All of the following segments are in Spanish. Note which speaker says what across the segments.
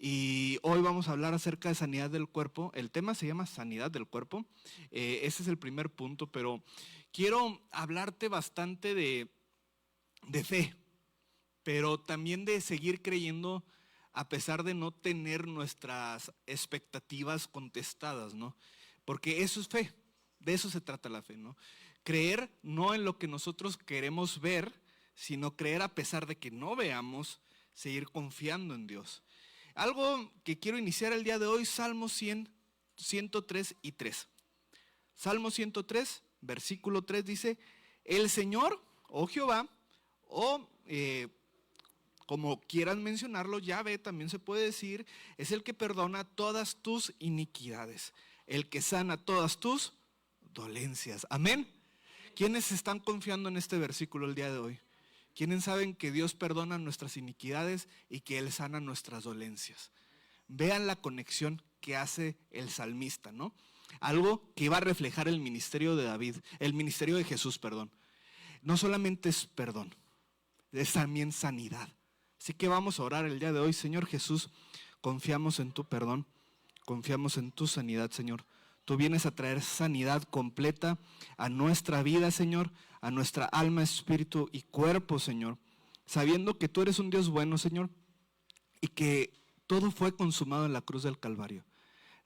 Speaker 1: Y hoy vamos a hablar acerca de sanidad del cuerpo. El tema se llama sanidad del cuerpo. Ese es el primer punto, pero quiero hablarte bastante de fe, pero también de seguir creyendo a pesar de no tener nuestras expectativas contestadas, ¿no? Porque eso es fe, de eso se trata la fe, ¿no? Creer no en lo que nosotros queremos ver, sino creer a pesar de que no veamos, seguir confiando en Dios. Algo que quiero iniciar el día de hoy, Salmo 100, 103 y 3. Salmo 103, versículo 3 dice: el Señor, oh Jehová, o como quieran mencionarlo, Yahvé también se puede decir, es el que perdona todas tus iniquidades, el que sana todas tus dolencias. Amén. ¿Quiénes están confiando en este versículo el día de hoy? ¿Quiénes saben que Dios perdona nuestras iniquidades y que Él sana nuestras dolencias? Vean la conexión que hace el salmista, ¿no? Algo que va a reflejar el ministerio de David, el ministerio de Jesús, perdón. No solamente es perdón, es también sanidad. Así que vamos a orar el día de hoy. Señor Jesús, confiamos en tu perdón, confiamos en tu sanidad, Señor. Tú vienes a traer sanidad completa a nuestra vida, Señor, a nuestra alma, espíritu y cuerpo, Señor. Sabiendo que tú eres un Dios bueno, Señor, y que todo fue consumado en la cruz del Calvario.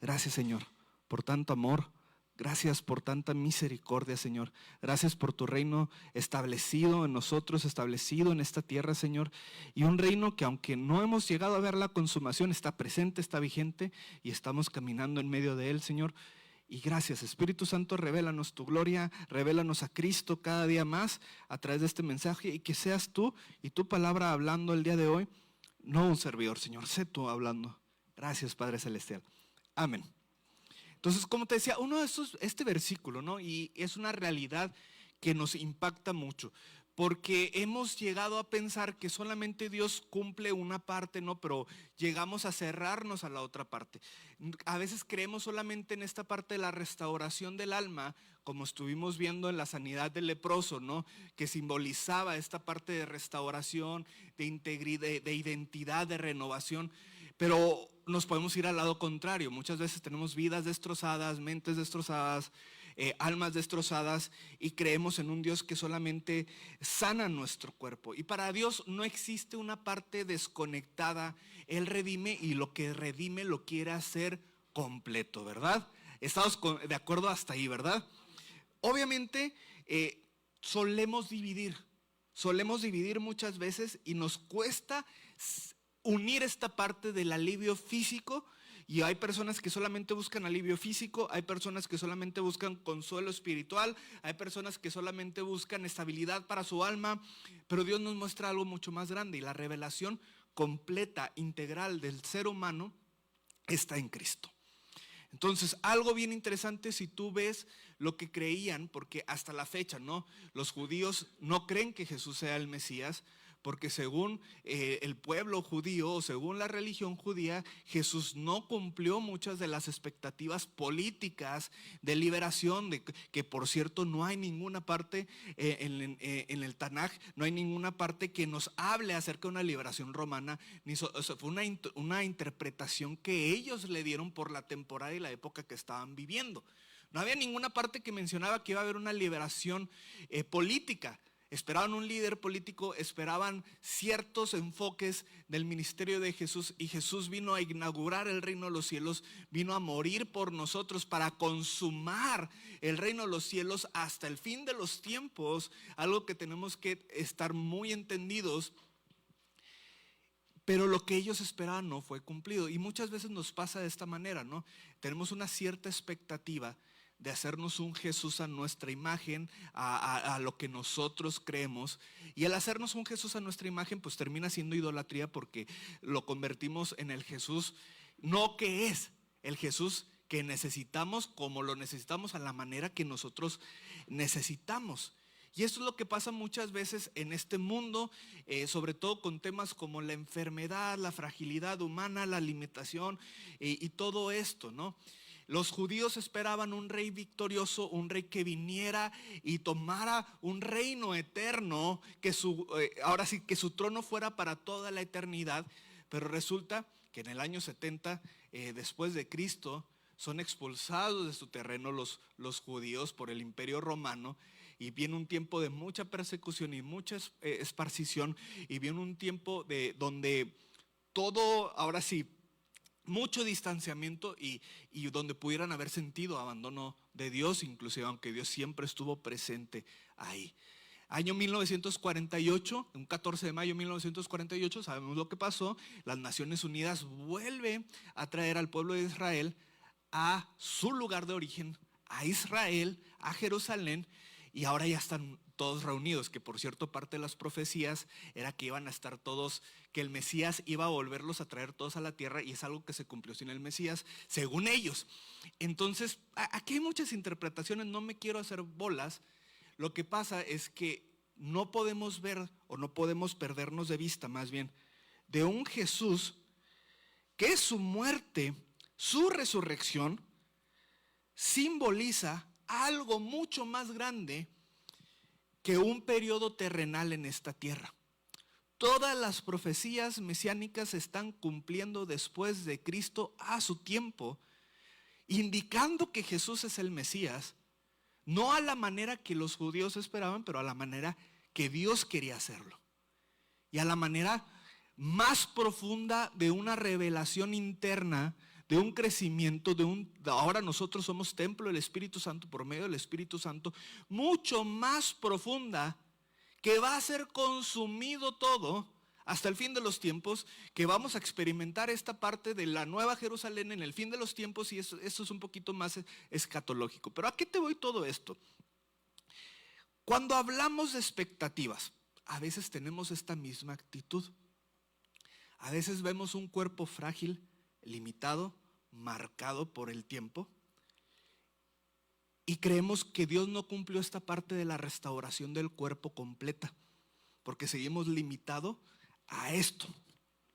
Speaker 1: Gracias, Señor, por tanto amor. Gracias por tanta misericordia, Señor. Gracias por tu reino establecido en nosotros, establecido en esta tierra, Señor. Y un reino que, aunque no hemos llegado a ver la consumación, está presente, está vigente y estamos caminando en medio de él, Señor. Y gracias, Espíritu Santo, revélanos tu gloria, revélanos a Cristo cada día más a través de este mensaje, y que seas tú y tu palabra hablando el día de hoy, no un servidor, Señor, sé tú hablando. Gracias, Padre Celestial. Amén. Entonces, como te decía, uno de estos, este versículo, ¿no? Y es una realidad que nos impacta mucho, porque hemos llegado a pensar que solamente Dios cumple una parte, ¿no? Pero llegamos a cerrarnos a la otra parte. A veces creemos solamente en esta parte de la restauración del alma, como estuvimos viendo en la sanidad del leproso, ¿no? Que simbolizaba esta parte de restauración, de integridad, de identidad, de renovación. Pero nos podemos ir al lado contrario. Muchas veces tenemos vidas destrozadas, mentes destrozadas, almas destrozadas, y creemos en un Dios que solamente sana nuestro cuerpo. Y para Dios no existe una parte desconectada. Él redime, y lo que redime lo quiere hacer completo, ¿verdad? Estamos de acuerdo hasta ahí, ¿verdad? Obviamente solemos dividir muchas veces, y nos cuesta unir esta parte del alivio físico. Y hay personas que solamente buscan alivio físico, hay personas que solamente buscan consuelo espiritual, hay personas que solamente buscan estabilidad para su alma, pero Dios nos muestra algo mucho más grande, y la revelación completa, integral del ser humano está en Cristo. Entonces, algo bien interesante, si tú ves lo que creían, porque hasta la fecha, ¿no? Los judíos no creen que Jesús sea el Mesías, porque según el pueblo judío, o según la religión judía, Jesús no cumplió muchas de las expectativas políticas de liberación, que por cierto no hay ninguna parte en el Tanaj, no hay ninguna parte que nos hable acerca de una liberación romana, o sea, fue una interpretación que ellos le dieron por la temporada y la época que estaban viviendo. No había ninguna parte que mencionaba que iba a haber una liberación política. Esperaban un líder político, esperaban ciertos enfoques del ministerio de Jesús, y Jesús vino a inaugurar el reino de los cielos, vino a morir por nosotros para consumar el reino de los cielos hasta el fin de los tiempos, algo que tenemos que estar muy entendidos. Pero lo que ellos esperaban no fue cumplido, y muchas veces nos pasa de esta manera, ¿no? Tenemos una cierta expectativa de hacernos un Jesús a nuestra imagen, a lo que nosotros creemos, y al hacernos un Jesús a nuestra imagen, pues termina siendo idolatría, porque lo convertimos en el Jesús, no que es el Jesús que necesitamos, como lo necesitamos, a la manera que nosotros necesitamos. Y esto es lo que pasa muchas veces en este mundo, sobre todo con temas como la enfermedad, la fragilidad humana, la limitación y todo esto, ¿no? Los judíos esperaban un rey victorioso, un rey que viniera y tomara un reino eterno, que ahora sí que su trono fuera para toda la eternidad. Pero resulta que en el año 70 después de Cristo son expulsados de su terreno los judíos por el Imperio Romano, y viene un tiempo de mucha persecución y mucha esparcición, y viene un tiempo donde todo, ahora sí, mucho distanciamiento y donde pudieran haber sentido abandono de Dios, inclusive aunque Dios siempre estuvo presente ahí. Año 1948, un 14 de mayo de 1948, sabemos lo que pasó. Las Naciones Unidas vuelven a traer al pueblo de Israel a su lugar de origen, a Israel, a Jerusalén, y ahora ya están todos reunidos, que por cierto parte de las profecías era que iban a estar todos, que el Mesías iba a volverlos a traer todos a la tierra, y es algo que se cumplió sin el Mesías, según ellos. Entonces, aquí hay muchas interpretaciones, no me quiero hacer bolas. Lo que pasa es que no podemos ver, o no podemos perdernos de vista más bien, de un Jesús que su muerte, su resurrección, simboliza algo mucho más grande que un periodo terrenal en esta tierra. Todas las profecías mesiánicas se están cumpliendo después de Cristo a su tiempo, indicando que Jesús es el Mesías, no a la manera que los judíos esperaban, pero a la manera que Dios quería hacerlo, y a la manera más profunda de una revelación interna, de un crecimiento, ahora nosotros somos templo del Espíritu Santo por medio del Espíritu Santo, mucho más profunda, que va a ser consumido todo hasta el fin de los tiempos, que vamos a experimentar esta parte de la nueva Jerusalén en el fin de los tiempos, y eso es un poquito más escatológico. Pero ¿a qué te voy todo esto? Cuando hablamos de expectativas, a veces tenemos esta misma actitud. A veces vemos un cuerpo frágil, limitado, marcado por el tiempo, y creemos que Dios no cumplió esta parte de la restauración del cuerpo completa, porque seguimos limitado a esto,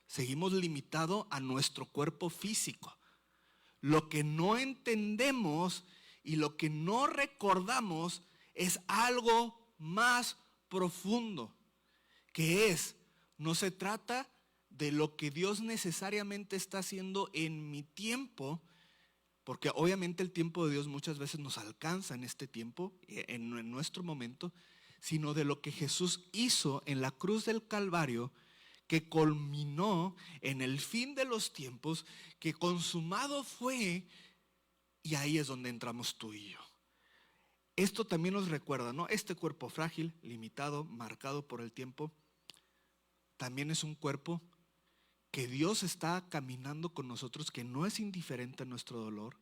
Speaker 1: seguimos limitado a nuestro cuerpo físico. Lo que no entendemos y lo que no recordamos es algo más profundo, que no se trata de lo que Dios necesariamente está haciendo en mi tiempo, porque obviamente el tiempo de Dios muchas veces nos alcanza en este tiempo, en nuestro momento, sino de lo que Jesús hizo en la cruz del Calvario, que culminó en el fin de los tiempos, que consumado fue, y ahí es donde entramos tú y yo. Esto también nos recuerda, ¿no? Este cuerpo frágil, limitado, marcado por el tiempo, también es un cuerpo que Dios está caminando con nosotros, que no es indiferente a nuestro dolor.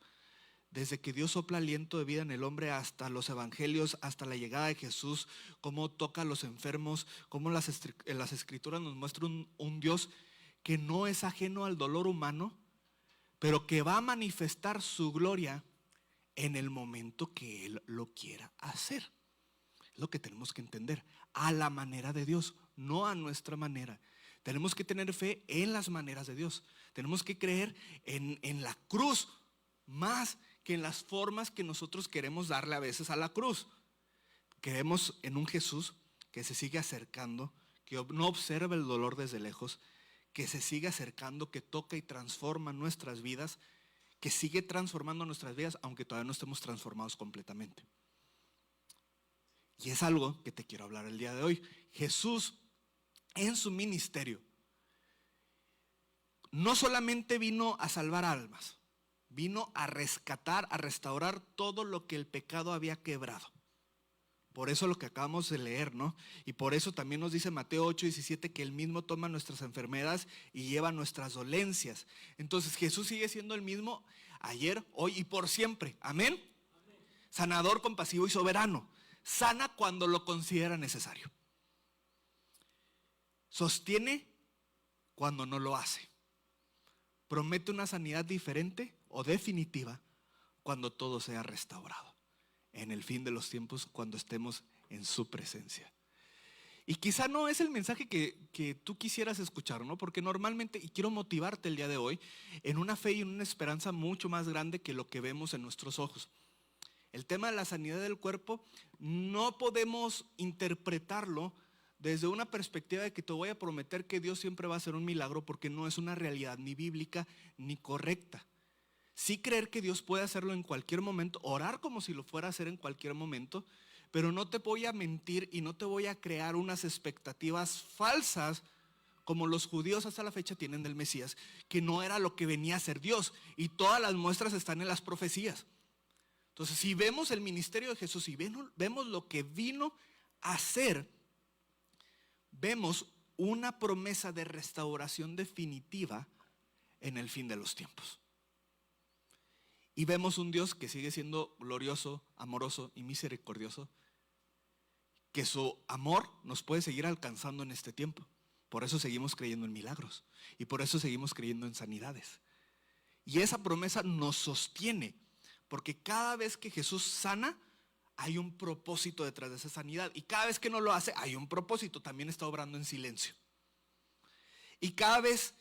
Speaker 1: Desde que Dios sopla aliento de vida en el hombre hasta los evangelios, hasta la llegada de Jesús, cómo toca a los enfermos, cómo las escrituras nos muestran un Dios que no es ajeno al dolor humano, pero que va a manifestar su gloria en el momento que Él lo quiera hacer. Es lo que tenemos que entender, a la manera de Dios, no a nuestra manera. Tenemos que tener fe en las maneras de Dios. Tenemos que creer en la cruz más que en las formas que nosotros queremos darle a veces a la cruz. Creemos en un Jesús que se sigue acercando, que no observa el dolor desde lejos, que se sigue acercando, que toca y transforma nuestras vidas, que sigue transformando nuestras vidas aunque todavía no estemos transformados completamente. Y es algo que te quiero hablar el día de hoy. Jesús en su ministerio no solamente vino a salvar almas, vino a rescatar, a restaurar todo lo que el pecado había quebrado. Por eso lo que acabamos de leer, ¿no? Y por eso también nos dice Mateo 8:17 que Él mismo toma nuestras enfermedades y lleva nuestras dolencias. Entonces Jesús sigue siendo el mismo ayer, hoy y por siempre. ¿Amén? Sanador, compasivo y soberano. Sana cuando lo considera necesario. Sostiene cuando no lo hace. Promete una sanidad diferente o definitiva cuando todo sea restaurado. En el fin de los tiempos, cuando estemos en su presencia. Y quizá no es el mensaje que tú quisieras escuchar, ¿no? Porque normalmente, y quiero motivarte el día de hoy, en una fe y en una esperanza mucho más grande que lo que vemos en nuestros ojos. El tema de la sanidad del cuerpo no podemos interpretarlo desde una perspectiva de que te voy a prometer que Dios siempre va a hacer un milagro, porque no es una realidad ni bíblica ni correcta. Sí creer que Dios puede hacerlo en cualquier momento, orar como si lo fuera a hacer en cualquier momento, pero no te voy a mentir y no te voy a crear unas expectativas falsas como los judíos hasta la fecha tienen del Mesías, que no era lo que venía a ser Dios, y todas las muestras están en las profecías. Entonces, si vemos el ministerio de Jesús y vemos lo que vino a hacer, vemos una promesa de restauración definitiva en el fin de los tiempos. Y vemos un Dios que sigue siendo glorioso, amoroso y misericordioso, que su amor nos puede seguir alcanzando en este tiempo. Por eso seguimos creyendo en milagros y por eso seguimos creyendo en sanidades. Y esa promesa nos sostiene, porque cada vez que Jesús sana, hay un propósito detrás de esa sanidad. Y cada vez que no lo hace, hay un propósito. También está obrando en silencio. Y cada vez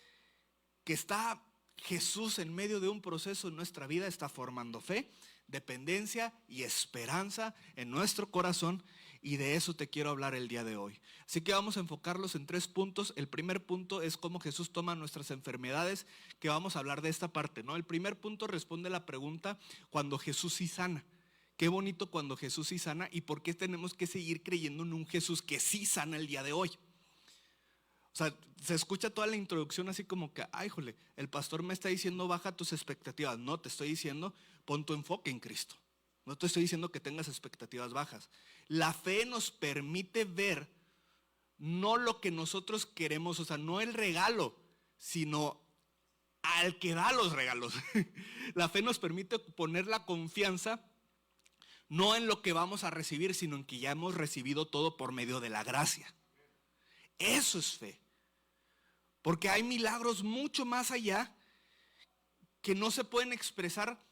Speaker 1: que está Jesús en medio de un proceso en nuestra vida, está formando fe, dependencia y esperanza en nuestro corazón. Y de eso te quiero hablar el día de hoy. Así que vamos a enfocarlos en 3 puntos. El primer punto es cómo Jesús toma nuestras enfermedades, que vamos a hablar de esta parte, ¿no? El primer punto responde la pregunta: cuando Jesús sí sana. Qué bonito cuando Jesús sí sana, y por qué tenemos que seguir creyendo en un Jesús que sí sana el día de hoy. O sea, se escucha toda la introducción así como que, ay, jole, el pastor me está diciendo baja tus expectativas. No, te estoy diciendo pon tu enfoque en Cristo. No te estoy diciendo que tengas expectativas bajas. La fe nos permite ver no lo que nosotros queremos, o sea, no el regalo, sino al que da los regalos. La fe nos permite poner la confianza no en lo que vamos a recibir, sino en que ya hemos recibido todo por medio de la gracia. Eso es fe. Porque hay milagros mucho más allá que no se pueden expresar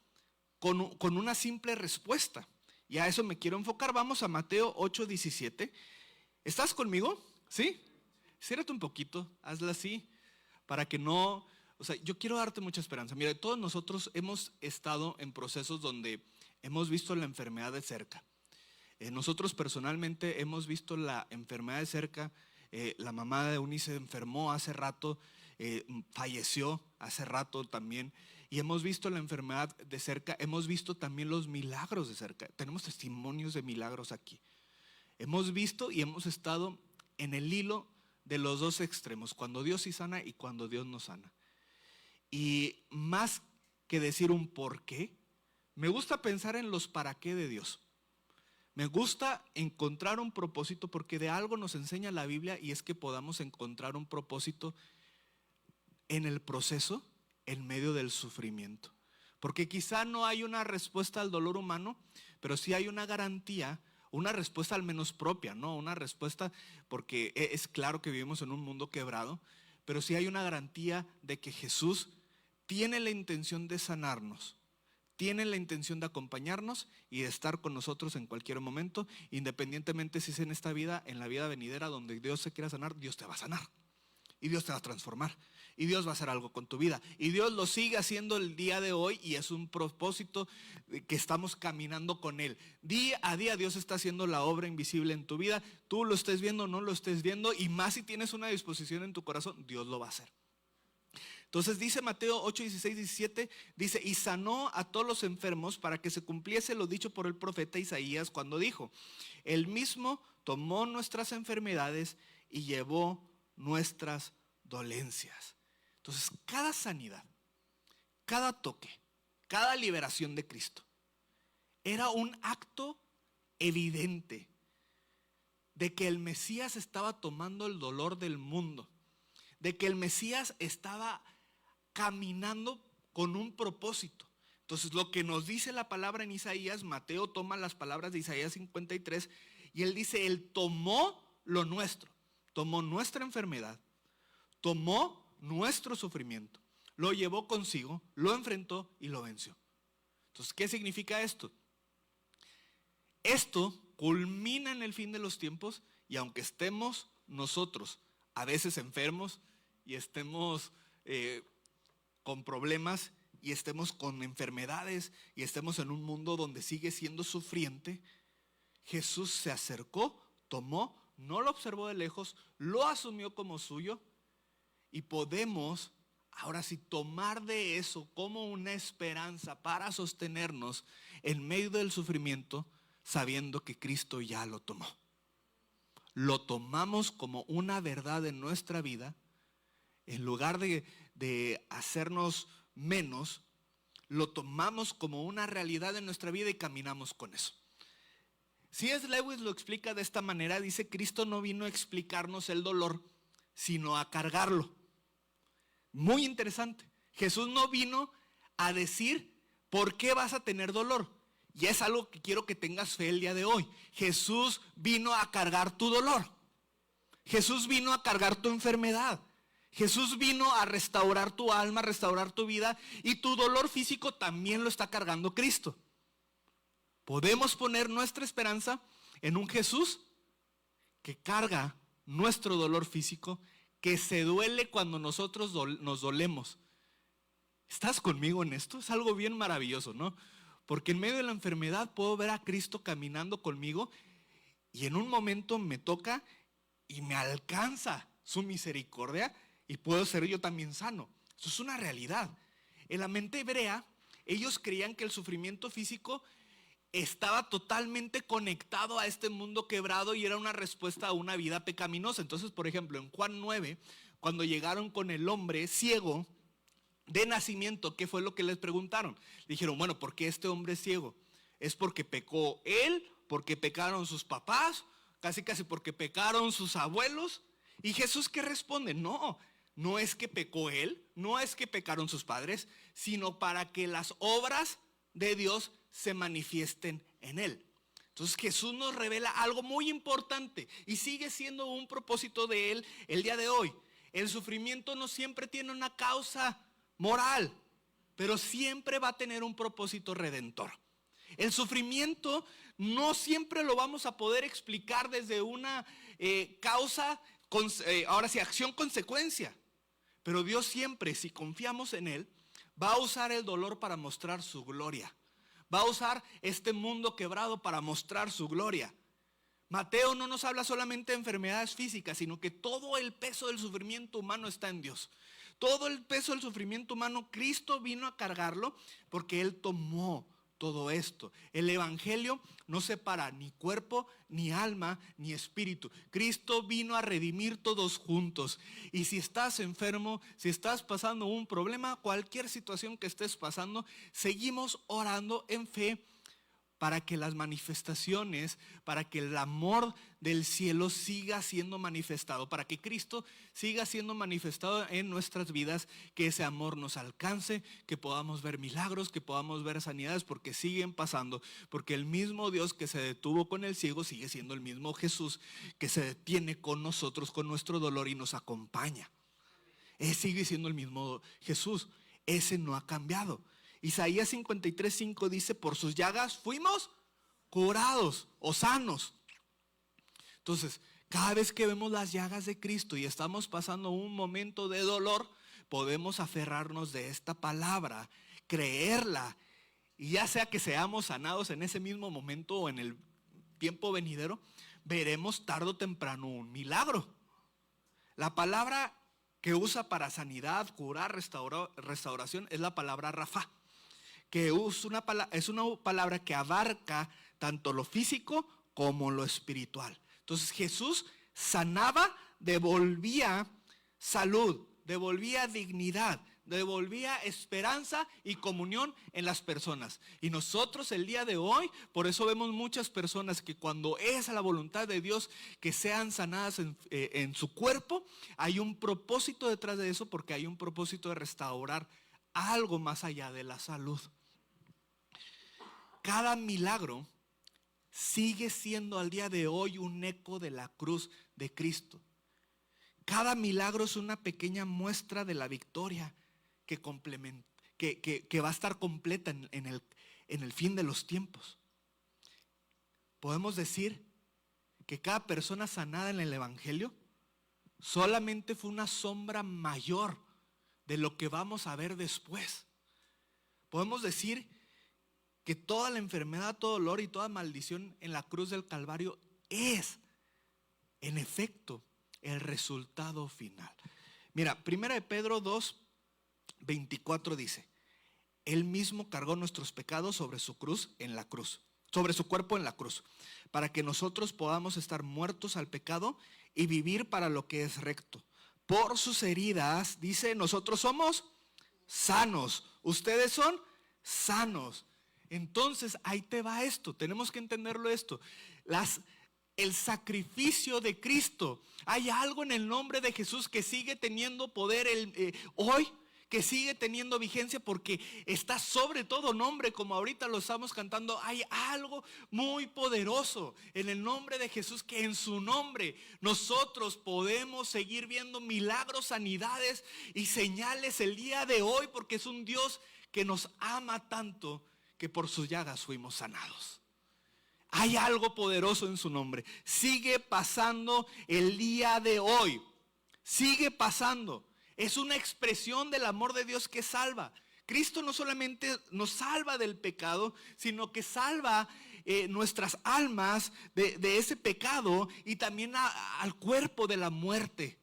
Speaker 1: con una simple respuesta. Y a eso me quiero enfocar. Vamos a Mateo 8:17. ¿Estás conmigo? ¿Sí? Ciérrate un poquito, hazla así, para que no... O sea, yo quiero darte mucha esperanza. Mira, todos nosotros hemos estado en procesos donde hemos visto la enfermedad de cerca. Nosotros personalmente hemos visto la enfermedad de cerca. La mamá de Eunice se enfermó hace rato, falleció hace rato también. Y hemos visto la enfermedad de cerca, hemos visto también los milagros de cerca. Tenemos testimonios de milagros aquí. Hemos visto y hemos estado en el hilo de los dos extremos, cuando Dios sí sana y cuando Dios no sana. Y más que decir un por qué, me gusta pensar en los para qué de Dios. Me gusta encontrar un propósito, porque de algo nos enseña la Biblia, y es que podamos encontrar un propósito en el proceso, en medio del sufrimiento. Porque quizá no hay una respuesta al dolor humano, pero sí hay una garantía, una respuesta al menos propia, ¿no? Una respuesta, porque es claro que vivimos en un mundo quebrado, pero sí hay una garantía de que Jesús tiene la intención de sanarnos, tiene la intención de acompañarnos y de estar con nosotros en cualquier momento, independientemente si es en esta vida, en la vida venidera, donde Dios se quiera sanar. Dios te va a sanar y Dios te va a transformar y Dios va a hacer algo con tu vida, y Dios lo sigue haciendo el día de hoy, y es un propósito que estamos caminando con Él. Día a día Dios está haciendo la obra invisible en tu vida. Tú lo estés viendo o no lo estés viendo, y más si tienes una disposición en tu corazón, Dios lo va a hacer. Entonces dice Mateo 8:16-17, dice: y sanó a todos los enfermos, para que se cumpliese lo dicho por el profeta Isaías, cuando dijo: Él mismo tomó nuestras enfermedades y llevó nuestras dolencias. Entonces, cada sanidad, cada toque, cada liberación de Cristo era un acto evidente de que el Mesías estaba tomando el dolor del mundo, de que el Mesías estaba caminando con un propósito. Entonces, lo que nos dice la palabra en Isaías, Mateo toma las palabras de Isaías 53 y él dice: Él tomó lo nuestro, tomó nuestra enfermedad, tomó nuestro sufrimiento, lo llevó consigo, lo enfrentó y lo venció. Entonces, ¿qué significa esto? Esto culmina en el fin de los tiempos, y aunque estemos nosotros a veces enfermos y estemos con problemas y estemos con enfermedades y estemos en un mundo donde sigue siendo sufriente, Jesús se acercó, tomó no lo observó de lejos, lo asumió como suyo y podemos ahora sí tomar de eso como una esperanza para sostenernos en medio del sufrimiento, sabiendo que Cristo ya lo tomó. Lo tomamos como una verdad en nuestra vida. En lugar de hacernos menos, lo tomamos como una realidad en nuestra vida y caminamos con eso. C.S. Lewis lo explica de esta manera. Dice: Cristo no vino a explicarnos el dolor, sino a cargarlo. Muy interesante. Jesús no vino a decir por qué vas a tener dolor. Y es algo que quiero que tengas fe el día de hoy. Jesús vino a cargar tu dolor. Jesús vino a cargar tu enfermedad. Jesús vino a restaurar tu alma, a restaurar tu vida, y tu dolor físico también lo está cargando Cristo. Podemos poner nuestra esperanza en un Jesús que carga nuestro dolor físico, que se duele cuando nosotros nos dolemos. ¿Estás conmigo en esto? Es algo bien maravilloso, ¿no? Porque en medio de la enfermedad puedo ver a Cristo caminando conmigo y en un momento me toca y me alcanza su misericordia y puedo ser yo también sano. Eso es una realidad. En la mente hebrea, ellos creían que el sufrimiento físico estaba totalmente conectado a este mundo quebrado y era una respuesta a una vida pecaminosa. Entonces, por ejemplo, en Juan 9, cuando llegaron con el hombre ciego de nacimiento, ¿qué fue lo que les preguntaron? Dijeron: bueno, ¿por qué este hombre es ciego? ¿Es porque pecó él? ¿Porque pecaron sus papás? Casi porque pecaron sus abuelos. ¿Y Jesús qué responde? No, no es que pecó él, no es que pecaron sus padres, sino para que las obras de Dios se manifiesten en él. Entonces Jesús nos revela algo muy importante y sigue siendo un propósito de él el día de hoy. El sufrimiento no siempre tiene una causa moral, pero siempre va a tener un propósito redentor. El sufrimiento no siempre lo vamos a poder explicar desde una causa, ahora sí, acción-consecuencia. Pero Dios siempre, si confiamos en Él, va a usar el dolor para mostrar su gloria. Va a usar este mundo quebrado para mostrar su gloria. Mateo no nos habla solamente de enfermedades físicas, sino que todo el peso del sufrimiento humano está en Dios. Todo el peso del sufrimiento humano, Cristo vino a cargarlo porque Él tomó todo esto. El evangelio no separa ni cuerpo, ni alma, ni espíritu. Cristo vino a redimir todos juntos. Y si estás enfermo, si estás pasando un problema, cualquier situación que estés pasando, seguimos orando en fe para que las manifestaciones, para que el amor del cielo siga siendo manifestado, para que Cristo siga siendo manifestado en nuestras vidas, que ese amor nos alcance, que podamos ver milagros, que podamos ver sanidades, porque siguen pasando, porque el mismo Dios que se detuvo con el ciego sigue siendo el mismo Jesús que se detiene con nosotros, con nuestro dolor y nos acompaña. Él sigue siendo el mismo Jesús, ese no ha cambiado. Isaías 53:5 dice: por sus llagas fuimos curados o sanos. Entonces, cada vez que vemos las llagas de Cristo y estamos pasando un momento de dolor, podemos aferrarnos de esta palabra, creerla, y ya sea que seamos sanados en ese mismo momento o en el tiempo venidero, veremos tarde o temprano un milagro. La palabra que usa para sanidad, curar, restauración es la palabra Rafa, que es una palabra que abarca tanto lo físico como lo espiritual. Entonces Jesús sanaba, devolvía salud, devolvía dignidad, devolvía esperanza y comunión en las personas. Y nosotros el día de hoy, por eso vemos muchas personas que cuando es la voluntad de Dios que sean sanadas en su cuerpo, hay un propósito detrás de eso, porque hay un propósito de restaurar algo más allá de la salud. Cada milagro sigue siendo al día de hoy un eco de la cruz de Cristo. Cada milagro es una pequeña muestra de la victoria que va a estar completa en el fin de los tiempos. Podemos decir que cada persona sanada en el evangelio solamente fue una sombra mayor de lo que vamos a ver después. Podemos decir que toda la enfermedad, todo dolor y toda maldición en la cruz del Calvario es en efecto el resultado final. Mira, 1 Pedro 2:24 dice: Él mismo cargó nuestros pecados sobre su cruz en la cruz, sobre su cuerpo en la cruz, para que nosotros podamos estar muertos al pecado y vivir para lo que es recto. Por sus heridas, dice, nosotros somos sanos. Ustedes son sanos. Entonces, ahí te va esto. Tenemos que entenderlo esto. El sacrificio de Cristo. Hay algo en el nombre de Jesús que sigue teniendo poder hoy, que sigue teniendo vigencia porque está sobre todo nombre, como ahorita lo estamos cantando. Hay algo muy poderoso en el nombre de Jesús, que en su nombre nosotros podemos seguir viendo milagros, sanidades y señales el día de hoy, porque es un Dios que nos ama tanto que por sus llagas fuimos sanados. Hay algo poderoso en su nombre. Sigue pasando el día de hoy. Sigue pasando. Es una expresión del amor de Dios que salva. Cristo no solamente nos salva del pecado, sino que salva nuestras almas de ese pecado y también al cuerpo de la muerte.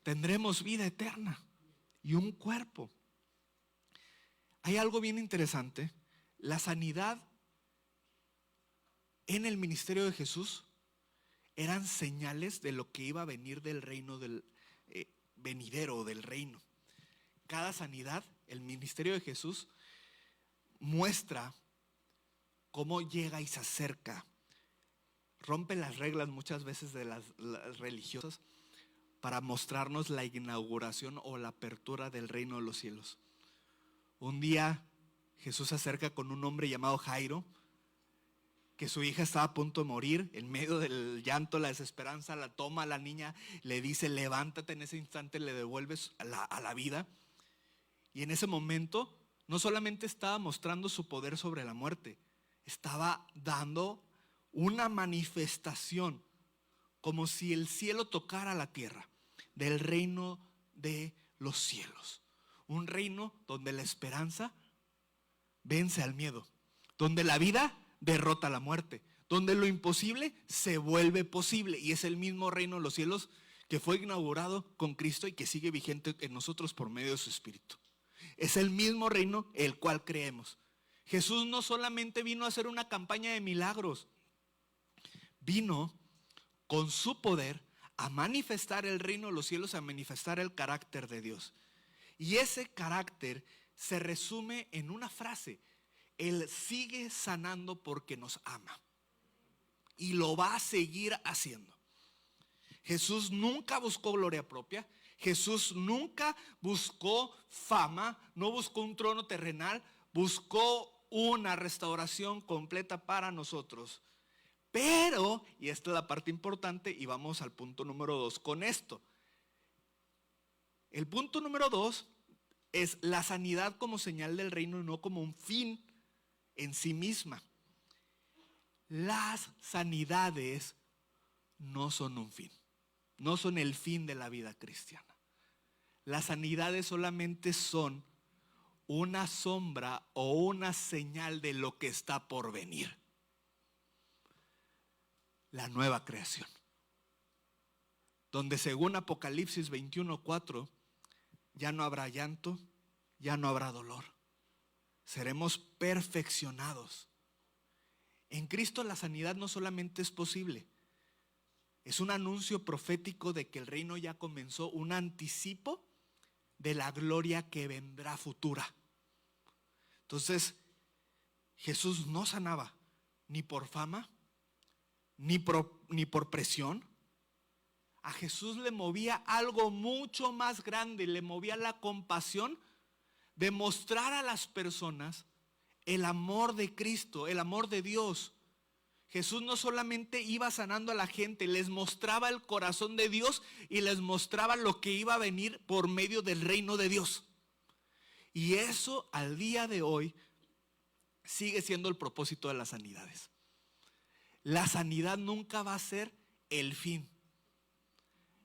Speaker 1: Tendremos vida eterna y un cuerpo. Hay algo bien interesante. La sanidad en el ministerio de Jesús eran señales de lo que iba a venir del reino venidero del reino. Cada sanidad, el ministerio de Jesús muestra cómo llega y se acerca. Rompe las reglas muchas veces de las religiosas para mostrarnos la inauguración o la apertura del reino de los cielos. Un día Jesús se acerca con un hombre llamado Jairo, que su hija estaba a punto de morir. En medio del llanto, la desesperanza, la toma a la niña, le dice: levántate. En ese instante le devuelves a la vida. Y en ese momento no solamente estaba mostrando su poder sobre la muerte, estaba dando una manifestación, como si el cielo tocara la tierra, del reino de los cielos. Un reino donde la esperanza vence al miedo, donde la vida derrota la muerte, donde lo imposible se vuelve posible. Y es el mismo reino de los cielos que fue inaugurado con Cristo y que sigue vigente en nosotros por medio de su Espíritu. Es el mismo reino el cual creemos. Jesús no solamente vino a hacer una campaña de milagros, vino con su poder a manifestar el reino de los cielos, a manifestar el carácter de Dios. Y ese carácter se resume en una frase: Él sigue sanando porque nos ama. Y lo va a seguir haciendo. Jesús nunca buscó gloria propia. Jesús nunca buscó fama. No buscó un trono terrenal. Buscó una restauración completa para nosotros. Pero, y esta es la parte importante, y vamos al punto número 2 con esto. El punto número 2 es la sanidad como señal del reino y no como un fin en sí misma. Las sanidades no son un fin, no son el fin de la vida cristiana. Las sanidades solamente son una sombra o una señal de lo que está por venir. La nueva creación, donde según Apocalipsis 21:4 ya no habrá llanto, ya no habrá dolor. Seremos perfeccionados. En Cristo la sanidad no solamente es posible, es un anuncio profético de que el reino ya comenzó, un anticipo de la gloria que vendrá futura. Entonces, Jesús no sanaba ni por fama, ni por presión. A Jesús le movía algo mucho más grande, le movía la compasión de mostrar a las personas el amor de Cristo, el amor de Dios. Jesús no solamente iba sanando a la gente, les mostraba el corazón de Dios y les mostraba lo que iba a venir por medio del reino de Dios. Y eso al día de hoy sigue siendo el propósito de las sanidades. La sanidad nunca va a ser el fin.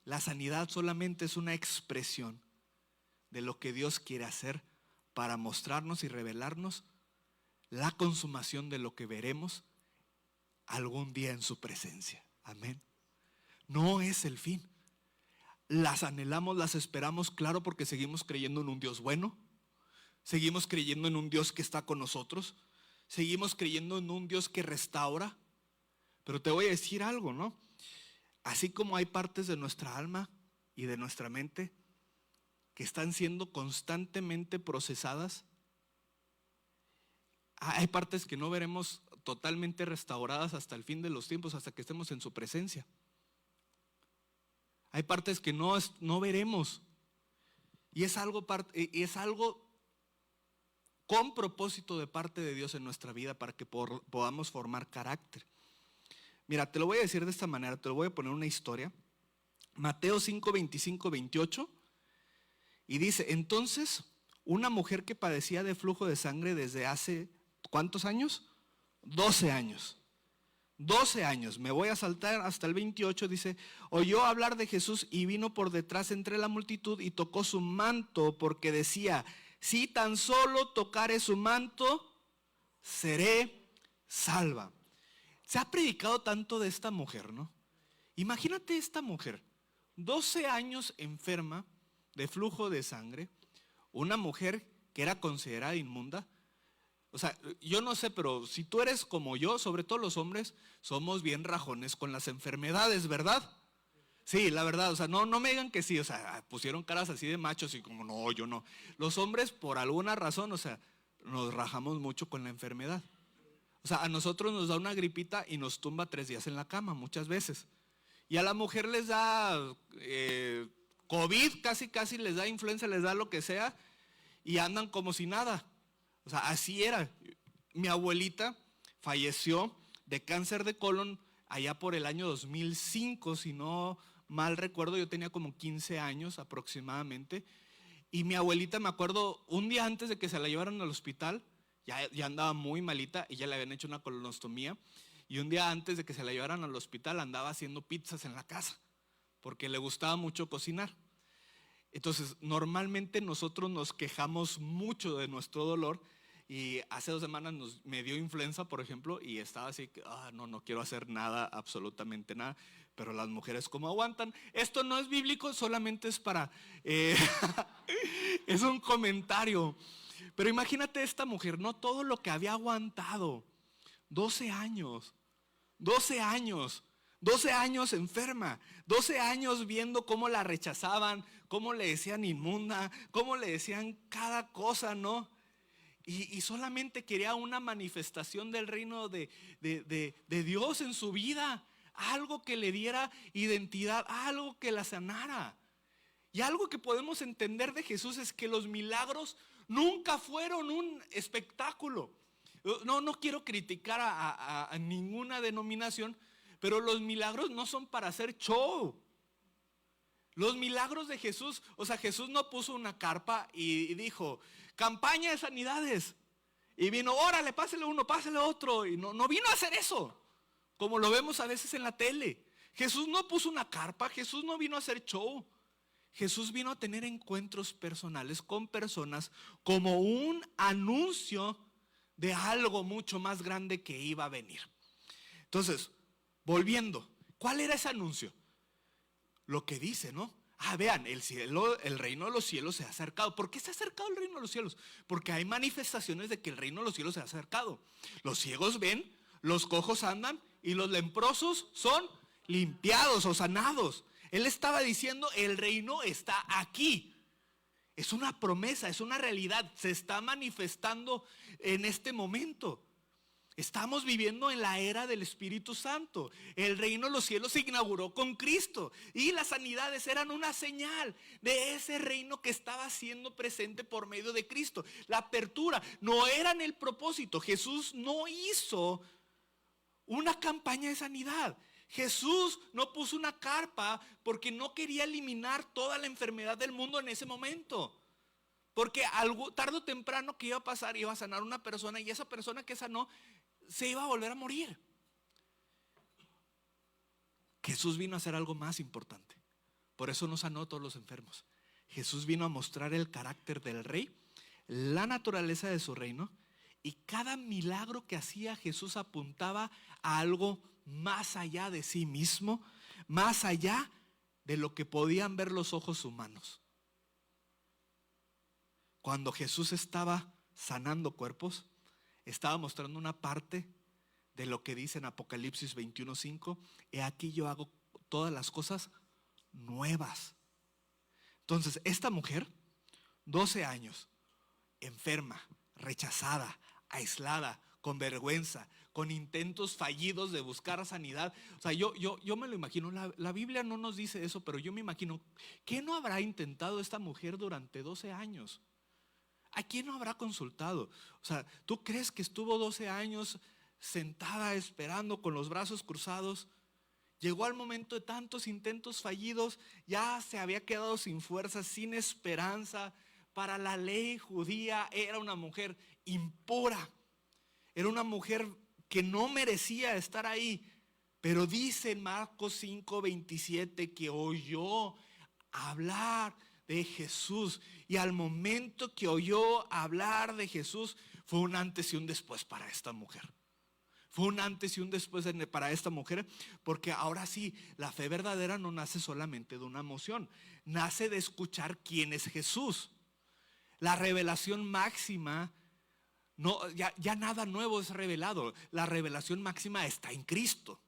Speaker 1: La sanidad solamente es una expresión de lo que Dios quiere hacer para mostrarnos y revelarnos la consumación de lo que veremos algún día en su presencia. Amén. no es el fin. Las anhelamos, las esperamos, claro, porque seguimos creyendo en un Dios bueno, seguimos creyendo en un Dios que está con nosotros, seguimos creyendo en un Dios que restaura. Pero te voy a decir algo, ¿no? Así como hay partes de nuestra alma y de nuestra mente que están siendo constantemente procesadas, hay partes que no veremos totalmente restauradas hasta el fin de los tiempos, hasta que estemos en su presencia. Hay partes que no veremos. Y es algo con propósito de parte de Dios en nuestra vida para que podamos formar carácter. Mira, te lo voy a decir de esta manera, te lo voy a poner una historia. Mateo 5, 25, 28. Y dice, entonces, una mujer que padecía de flujo de sangre desde hace, ¿cuántos años? 12 años. 12 años, me voy a saltar hasta el 28, dice, oyó hablar de Jesús y vino por detrás entre la multitud y tocó su manto porque decía, si tan solo tocare su manto, seré salva. Se ha predicado tanto de esta mujer, ¿no? Imagínate esta mujer, 12 años enferma de flujo de sangre, una mujer que era considerada inmunda. O sea, yo no sé, pero si tú eres como yo, sobre todo los hombres, somos bien rajones con las enfermedades, ¿verdad? Sí, la verdad, o sea, no me digan que sí, o sea, pusieron caras así de machos y como, no, yo no. Los hombres, por alguna razón, o sea, nos rajamos mucho con la enfermedad. O sea, a nosotros nos da una gripita y nos tumba 3 días en la cama, muchas veces. Y a la mujer les da COVID, casi les da influenza, les da lo que sea, y andan como si nada. O sea, así era. Mi abuelita falleció de cáncer de colon allá por el año 2005, si no mal recuerdo, yo tenía como 15 años aproximadamente. Y mi abuelita, me acuerdo, un día antes de que se la llevaran al hospital, ya andaba muy malita y ya le habían hecho una colonostomía. Y un día antes de que se la llevaran al hospital andaba haciendo pizzas en la casa, porque le gustaba mucho cocinar. Entonces, normalmente nosotros nos quejamos mucho de nuestro dolor. Y hace 2 semanas me dio influenza, por ejemplo, y estaba así, no quiero hacer nada, absolutamente nada. Pero las mujeres, ¿cómo aguantan? Esto no es bíblico, solamente es para, es un comentario. Pero imagínate esta mujer, no todo lo que había aguantado, 12 años, 12 años. 12 años enferma, 12 años viendo cómo la rechazaban, cómo le decían inmunda, cómo le decían cada cosa, ¿no? Y solamente quería una manifestación del reino de Dios en su vida, algo que le diera identidad, algo que la sanara. Y algo que podemos entender de Jesús es que los milagros nunca fueron un espectáculo. No quiero criticar a ninguna denominación, pero los milagros no son para hacer show. Los milagros de Jesús, o sea, Jesús no puso una carpa y dijo, campaña de sanidades. Y vino, órale, pásale uno, pásale otro. Y no vino a hacer eso, como lo vemos a veces en la tele. Jesús no puso una carpa, Jesús no vino a hacer show. Jesús vino a tener encuentros personales con personas como un anuncio de algo mucho más grande que iba a venir. Entonces, volviendo, ¿cuál era ese anuncio? Lo que dice, ¿no? Vean, el reino de los cielos se ha acercado. ¿Por qué se ha acercado el reino de los cielos? Porque hay manifestaciones de que el reino de los cielos se ha acercado. Los ciegos ven, los cojos andan y los leprosos son limpiados o sanados. Él estaba diciendo, el reino está aquí. Es una promesa, es una realidad, se está manifestando en este momento. Estamos viviendo en la era del Espíritu Santo. El reino de los cielos se inauguró con Cristo y las sanidades eran una señal de ese reino que estaba siendo presente por medio de Cristo. La apertura no era en el propósito. Jesús no hizo una campaña de sanidad. Jesús no puso una carpa porque no quería eliminar toda la enfermedad del mundo en ese momento. Porque algo tarde o temprano que iba a pasar, iba a sanar una persona y esa persona que sanó se iba a volver a morir. Jesús vino a hacer algo más importante. Por eso no sanó a todos los enfermos. Jesús vino a mostrar el carácter del rey, la naturaleza de su reino, y cada milagro que hacía Jesús apuntaba a algo más allá de sí mismo, más allá de lo que podían ver los ojos humanos. Cuando Jesús estaba sanando cuerpos, estaba mostrando una parte de lo que dice en Apocalipsis 21:5: he aquí yo hago todas las cosas nuevas. Entonces, esta mujer, 12 años, enferma, rechazada, aislada, con vergüenza, con intentos fallidos de buscar sanidad. O sea, yo me lo imagino, la Biblia no nos dice eso, pero yo me imagino, ¿qué no habrá intentado esta mujer durante 12 años? ¿A quién no habrá consultado? O sea, ¿tú crees que estuvo 12 años sentada esperando con los brazos cruzados? Llegó al momento de tantos intentos fallidos, ya se había quedado sin fuerza, sin esperanza. Para la ley judía era una mujer impura, era una mujer que no merecía estar ahí. Pero dice en Marcos 5:27 que oyó hablar de Jesús, y al momento que oyó hablar de Jesús fue un antes y un después para esta mujer. Fue un antes y un después para esta mujer, porque ahora sí, la fe verdadera no nace solamente de una emoción, nace de escuchar quién es Jesús. La revelación máxima, no, ya nada nuevo es revelado. La revelación máxima está en Cristo.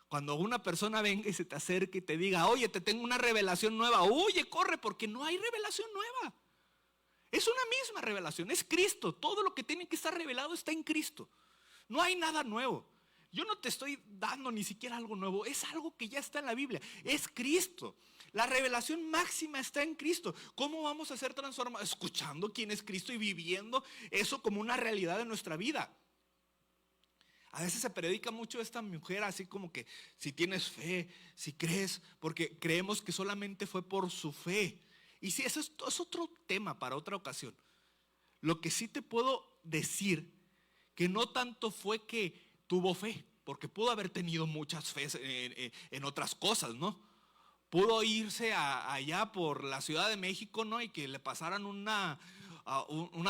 Speaker 1: Cuando una persona venga y se te acerque y te diga: oye, te tengo una revelación nueva, huye, corre, porque no hay revelación nueva. Es una misma revelación, es Cristo. Todo lo que tiene que estar revelado está en Cristo. No hay nada nuevo. Yo no te estoy dando ni siquiera algo nuevo, es algo que ya está en la Biblia, es Cristo. La revelación máxima está en Cristo. ¿Cómo vamos a ser transformados? Escuchando quién es Cristo y viviendo eso como una realidad de nuestra vida. A veces se predica mucho esta mujer así como que si tienes fe, si crees, porque creemos que solamente fue por su fe. Y si eso es otro tema para otra ocasión. Lo que sí te puedo decir, que no tanto fue que tuvo fe, porque pudo haber tenido muchas fe en otras cosas, ¿no? Pudo irse allá por la Ciudad de México, ¿no? Y que le pasaran una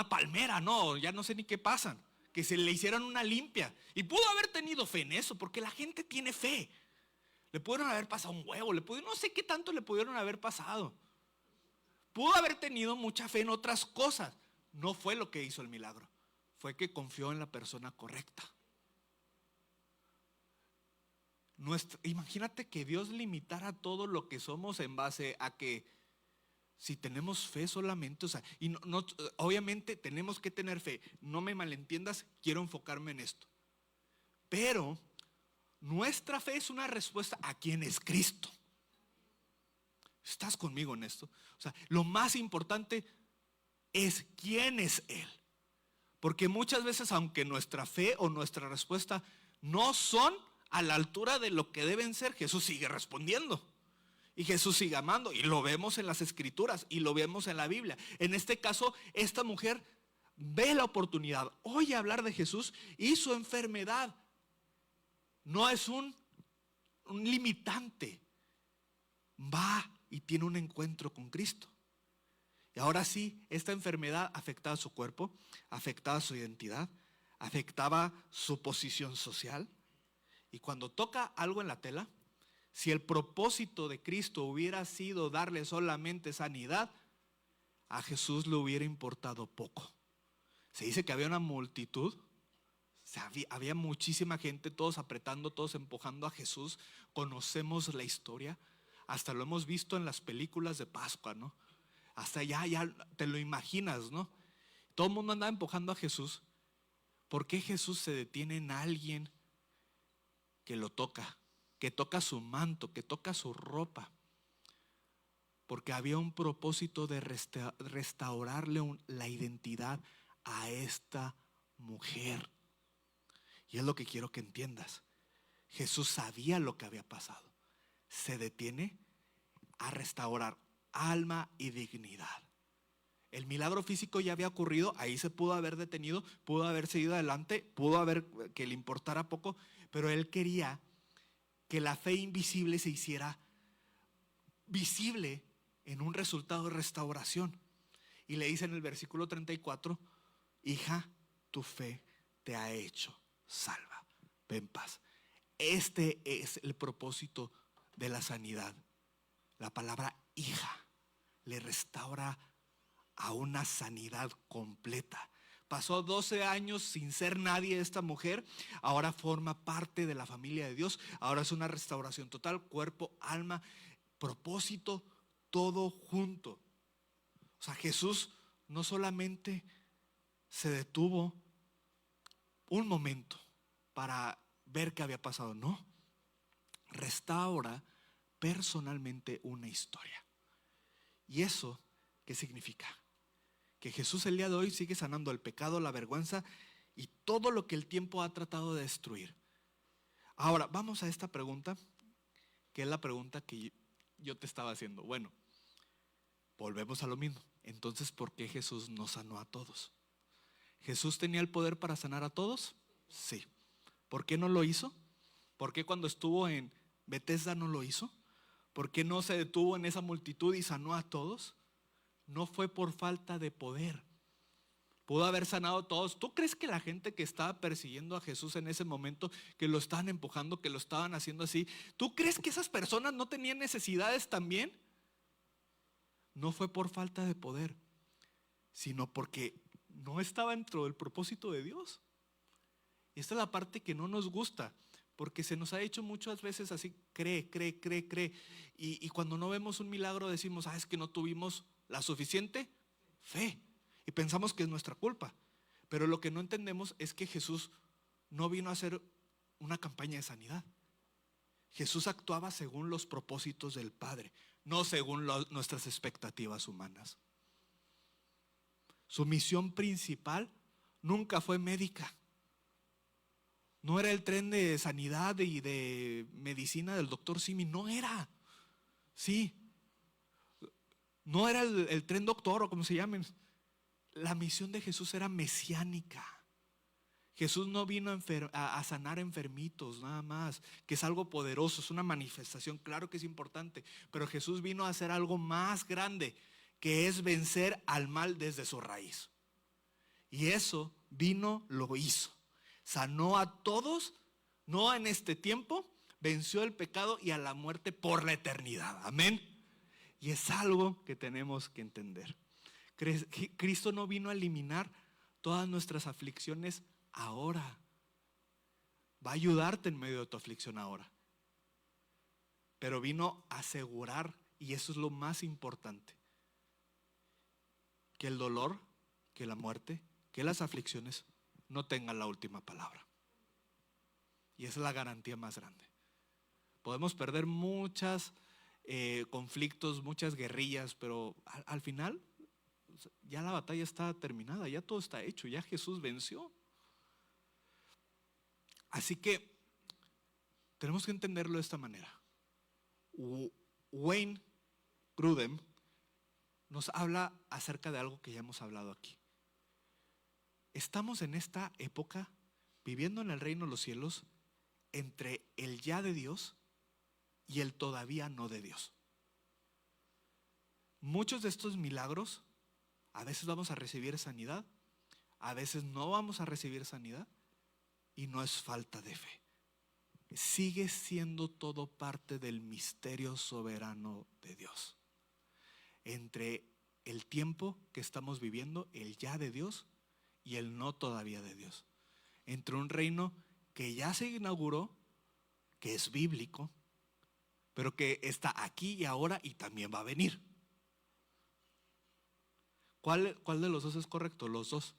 Speaker 1: palmera, ¿no? Ya no sé ni qué pasan. Que se le hicieran una limpia. Y pudo haber tenido fe en eso, porque la gente tiene fe. Le pudieron haber pasado un huevo, no sé qué tanto le pudieron haber pasado. Pudo haber tenido mucha fe en otras cosas. No fue lo que hizo el milagro. Fue que confió en la persona correcta. Imagínate que Dios limitara todo lo que somos en base a que si tenemos fe solamente, o sea, y obviamente tenemos que tener fe. No me malentiendas, quiero enfocarme en esto. Pero nuestra fe es una respuesta a quién es Cristo. ¿Estás conmigo en esto? O sea, lo más importante es quién es Él. Porque muchas veces, aunque nuestra fe o nuestra respuesta no son a la altura de lo que deben ser, Jesús sigue respondiendo. Y Jesús sigue amando. Y lo vemos en las Escrituras y lo vemos en la Biblia. En este caso, esta mujer ve la oportunidad, oye hablar de Jesús, y su enfermedad no es un limitante. Va y tiene un encuentro con Cristo. Y ahora sí, esta enfermedad afectaba su cuerpo, afectaba su identidad, afectaba su posición social. Y cuando toca algo en la tela, si el propósito de Cristo hubiera sido darle solamente sanidad, a Jesús le hubiera importado poco. Se dice que había una multitud, había muchísima gente, todos apretando, todos empujando a Jesús. Conocemos la historia, hasta lo hemos visto en las películas de Pascua, ¿no? Hasta ya te lo imaginas, ¿no? Todo el mundo andaba empujando a Jesús. ¿Por qué Jesús se detiene en alguien que lo toca? Que toca su manto, que toca su ropa. Porque había un propósito de restaurarle la identidad a esta mujer. Y es lo que quiero que entiendas. Jesús sabía lo que había pasado. Se detiene a restaurar alma y dignidad. El milagro físico ya había ocurrido, ahí se pudo haber detenido, pudo haber seguido adelante, pudo haber que le importara poco, pero él quería que la fe invisible se hiciera visible en un resultado de restauración. Y le dice en el versículo 34: hija, tu fe te ha hecho salva, ve en paz. Este es el propósito de la sanidad. La palabra hija le restaura a una sanidad completa. Pasó 12 años sin ser nadie esta mujer, ahora forma parte de la familia de Dios, ahora es una restauración total, cuerpo, alma, propósito, todo junto. O sea, Jesús no solamente se detuvo un momento para ver qué había pasado, no, restaura personalmente una historia. ¿Y eso qué significa? Que Jesús el día de hoy sigue sanando el pecado, la vergüenza y todo lo que el tiempo ha tratado de destruir. Ahora, vamos a esta pregunta, que es la pregunta que yo te estaba haciendo. Bueno, volvemos a lo mismo. Entonces, ¿por qué Jesús no sanó a todos? ¿Jesús tenía el poder para sanar a todos? Sí. ¿Por qué no lo hizo? ¿Por qué cuando estuvo en Betesda no lo hizo? ¿Por qué no se detuvo en esa multitud y sanó a todos? No fue por falta de poder. Pudo haber sanado a todos. ¿Tú crees que la gente que estaba persiguiendo a Jesús en ese momento, que lo estaban empujando, que lo estaban haciendo así, ¿tú crees que esas personas no tenían necesidades también? No fue por falta de poder, sino porque no estaba dentro del propósito de Dios. Y esta es la parte que no nos gusta, porque se nos ha hecho muchas veces así, cree. Y cuando no vemos un milagro decimos, es que no tuvimos la suficiente fe. Y pensamos que es nuestra culpa. Pero lo que no entendemos es que Jesús no vino a hacer una campaña de sanidad. Jesús actuaba según los propósitos del Padre, no según nuestras expectativas humanas. Su misión principal nunca fue médica. No era el tren de sanidad y de medicina del doctor Simi, no era. Sí. No era el tren doctor o como se llamen. La misión de Jesús era mesiánica. Jesús no vino a sanar enfermitos nada más, que es algo poderoso, es una manifestación, claro que es importante, pero Jesús vino a hacer algo más grande, que es vencer al mal desde su raíz. Y eso vino, lo hizo. Sanó a todos, no en este tiempo, venció el pecado y a la muerte por la eternidad. Amén. Y es algo que tenemos que entender. Cristo no vino a eliminar todas nuestras aflicciones ahora. Va a ayudarte en medio de tu aflicción ahora. Pero vino a asegurar, y eso es lo más importante, que el dolor, que la muerte, que las aflicciones no tengan la última palabra. Y esa es la garantía más grande. Podemos perder muchos conflictos, muchas guerrillas, pero al final ya la batalla está terminada, ya todo está hecho, ya Jesús venció. Así que tenemos que entenderlo de esta manera. Wayne Grudem nos habla acerca de algo que ya hemos hablado aquí. Estamos en esta época viviendo en el reino de los cielos entre el ya de Dios y el todavía no de Dios. Muchos de estos milagros, a veces vamos a recibir sanidad, a veces no vamos a recibir sanidad, y no es falta de fe. Sigue siendo todo parte del misterio soberano de Dios. Entre el tiempo que estamos viviendo, el ya de Dios y el no todavía de Dios. Entre un reino que ya se inauguró, que es bíblico, pero que está aquí y ahora y también va a venir. ¿Cuál de los dos es correcto? Los dos.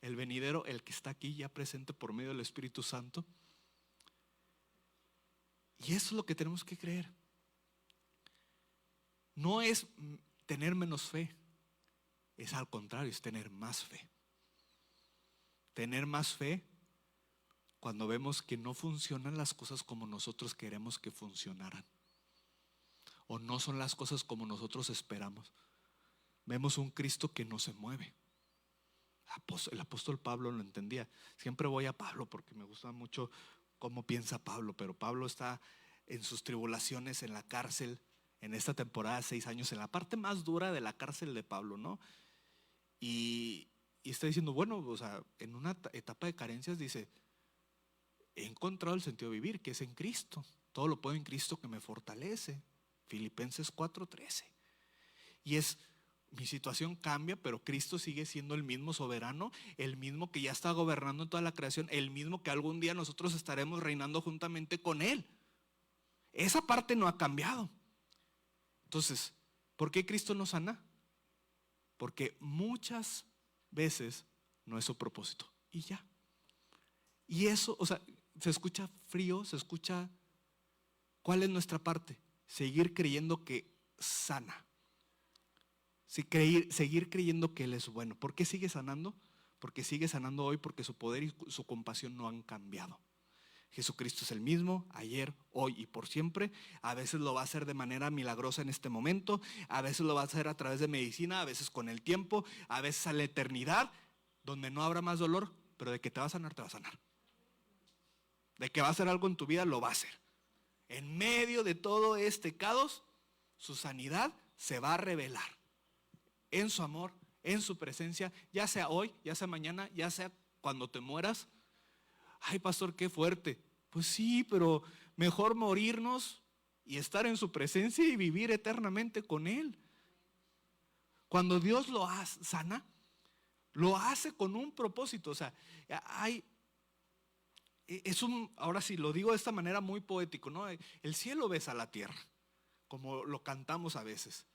Speaker 1: El venidero, el que está aquí ya presente por medio del Espíritu Santo. Y eso es lo que tenemos que creer. No es tener menos fe, es al contrario, es tener más fe. Tener más fe cuando vemos que no funcionan las cosas como nosotros queremos que funcionaran, o no son las cosas como nosotros esperamos. Vemos un Cristo que no se mueve. El apóstol Pablo lo entendía. Siempre voy a Pablo porque me gusta mucho cómo piensa Pablo, pero Pablo está en sus tribulaciones en la cárcel, en esta temporada 6 años, en la parte más dura de la cárcel de Pablo, ¿no? Y está diciendo, bueno, o sea, en una etapa de carencias dice, he encontrado el sentido de vivir, que es en Cristo. todo lo puedo en Cristo que me fortalece. Filipenses 4:13. Y mi situación cambia, pero Cristo sigue siendo el mismo soberano, el mismo que ya está gobernando en toda la creación, el mismo que algún día nosotros estaremos reinando juntamente con Él. Esa parte no ha cambiado. Entonces, ¿por qué Cristo nos sana? Porque muchas veces no es su propósito. Y ya. Y eso, o sea, se escucha frío, se escucha. ¿Cuál es nuestra parte? Seguir creyendo que sana. Seguir creyendo que Él es bueno. ¿Por qué sigue sanando? Porque sigue sanando hoy, porque su poder y su compasión no han cambiado. Jesucristo es el mismo, ayer, hoy y por siempre. A veces lo va a hacer de manera milagrosa en este momento, a veces lo va a hacer a través de medicina, a veces con el tiempo, a veces a la eternidad, donde no habrá más dolor, pero de que te va a sanar, te va a sanar. De que va a hacer algo en tu vida, lo va a hacer. En medio de todo este caos, su sanidad se va a revelar en su amor, en su presencia, ya sea hoy, ya sea mañana, ya sea cuando te mueras. Ay, pastor, qué fuerte. Pues sí, pero mejor morirnos y estar en su presencia y vivir eternamente con Él. Cuando Dios lo sana, lo hace con un propósito. O sea, ahora sí, lo digo de esta manera muy poético, ¿no? El cielo besa la tierra, como lo cantamos a veces.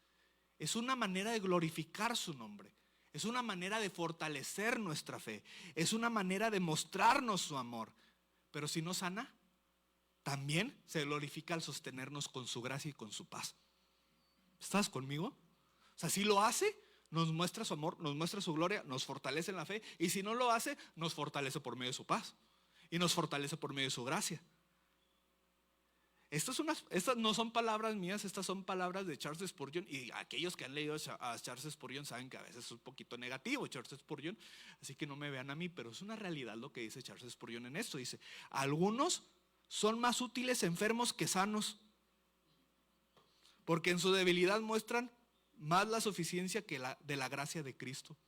Speaker 1: Es una manera de glorificar su nombre. Es una manera de fortalecer nuestra fe. Es una manera de mostrarnos su amor. Pero si no sana, también se glorifica al sostenernos con su gracia y con su paz. ¿Estás conmigo? O sea, si lo hace, nos muestra su amor, nos muestra su gloria, nos fortalece en la fe. Y si no lo hace, nos fortalece por medio de su paz. Y nos fortalece por medio de su gracia. Estas no son palabras mías, estas son palabras de Charles Spurgeon. Y aquellos que han leído a Charles Spurgeon saben que a veces es un poquito negativo Charles Spurgeon, así que no me vean a mí, pero es una realidad lo que dice Charles Spurgeon en esto. Dice: algunos son más útiles enfermos que sanos, porque en su debilidad muestran más la suficiencia que de la gracia de Cristo.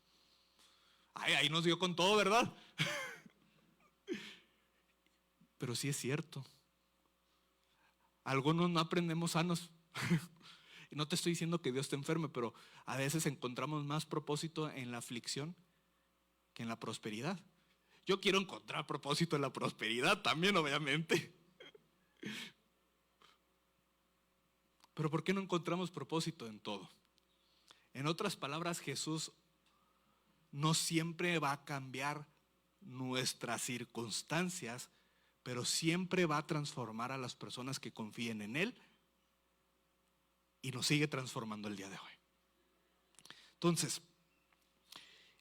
Speaker 1: Ahí nos dio con todo, ¿verdad? Pero sí es cierto. Algunos no aprendemos sanos. Y no te estoy diciendo que Dios te enferme, pero a veces encontramos más propósito en la aflicción que en la prosperidad. Yo quiero encontrar propósito en la prosperidad también, obviamente. Pero ¿por qué no encontramos propósito en todo? En otras palabras, Jesús no siempre va a cambiar nuestras circunstancias, pero siempre va a transformar a las personas que confíen en Él, y nos sigue transformando el día de hoy. Entonces,